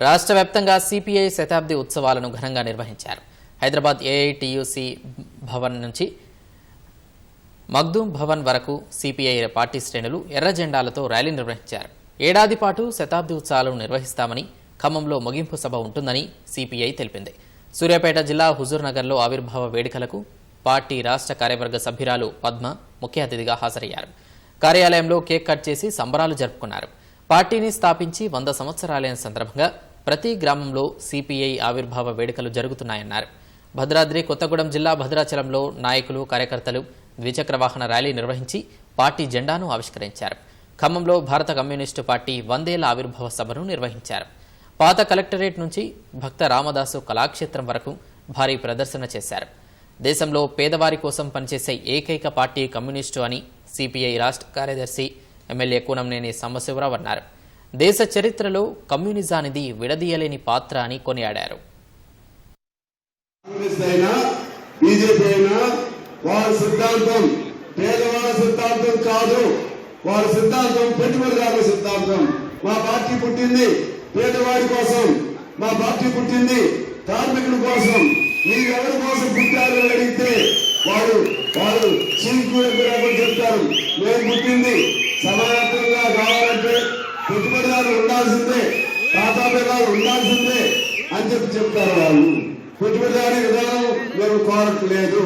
రాష్ట్ర వ్యాప్తంగా సిపిఐ శతాబ్ది ఉత్సవాలను ఘనంగా నిర్వహించారు. హైదరాబాద్ ఏఐటియుసి భవన్ నుంచి మగ్దూమ్ భవన్ వరకు సిపిఐ పార్టీ శ్రేణులు ఎర్ర జెండాలతో ర్యాలీ నిర్వహించారు. ఏడాది పాటు శతాబ్ది ఉత్సవాలను నిర్వహిస్తామని, ఖమ్మంలో ముగింపు సభ ఉంటుందని సిపిఐ తెలిపింది. సూర్యాపేట జిల్లా హుజూర్నగర్లో ఆవిర్భావ వేడుకలకు పార్టీ రాష్ట్ర కార్యవర్గ సభ్యురాలు పద్మ ముఖ్య అతిథిగా హాజరయ్యారు. కార్యాలయంలో కేక్ కట్ చేసి సంబరాలు జరుపుకున్నారు. పార్టీని స్థాపించి 100 సంవత్సరాలైన సందర్భంగా ప్రతి గ్రామంలో సిపిఐ ఆవిర్భావ వేడుకలు జరుగుతున్నాయన్నారు. భద్రాద్రి కొత్తగూడెం జిల్లా భద్రాచలంలో నాయకులు, కార్యకర్తలు ద్విచక్ర వాహన ర్యాలీ నిర్వహించి పార్టీ జెండాను ఆవిష్కరించారు. ఖమ్మంలో భారత కమ్యూనిస్టు పార్టీ 100 ఏళ్ల ఆవిర్భావ సభను నిర్వహించారు. పాత కలెక్టరేట్ నుంచి భక్త రామదాసు కళాక్షేత్రం వరకు భారీ ప్రదర్శన చేశారు. దేశంలో పేదవారి కోసం పనిచేసే ఏకైక పార్టీ కమ్యూనిస్టు అని సిపిఐ రాష్ట్ర కార్యదర్శి ఎమ్మెల్యే కూనంనేని సాంబశివరావు అన్నారు. దేశ చరిత్రలో కమ్యూనిజానిది విడదీయలేని పాత్ర అని కొనియాడారు. వారి సిద్ధాంతం పేదవాళ్ళ సిద్ధాంతం కాదు, వారి సిద్ధాంతం పెట్టుబడిదారుల సిద్ధాంతం. మా పార్టీ పుట్టింది పేదవాడి కోసం, మా పార్టీ పుట్టింది కార్మికుడి కోసం. మీరెవరి కోసం పుట్టారు అని అడిగితే వారు చీకుడు చెప్తారు. మేము పుట్టింది సమానత్వంగా కావాలంటే పెట్టుబడిదారులు ఉండాల్సిందే, టాటా బిర్లాలు ఉండాల్సిందే అని చెప్తారు. వాళ్ళు పెట్టుబడిదారి విధానం మేము కోరట్లేదు,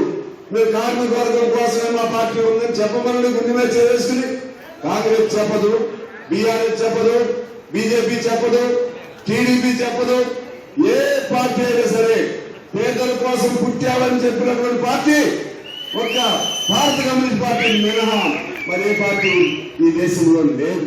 మీరు కార్మిక వర్గం కోసమే మా పార్టీ ఉందని చెప్పమని గుండె మీద చేసుకుని కాంగ్రెస్ చెప్పదు, బీఆర్ఎస్ చెప్పదు, బీజేపీ చెప్పదు, టీడీపీ చెప్పదు. ఏ పార్టీ అయినా సరే పేదల కోసం పుట్టామని చెప్పినటువంటి పార్టీ ఒక భారత కమ్యూనిస్ట్ పార్టీ మినహా మరే పార్టీ ఈ దేశంలో లేదు.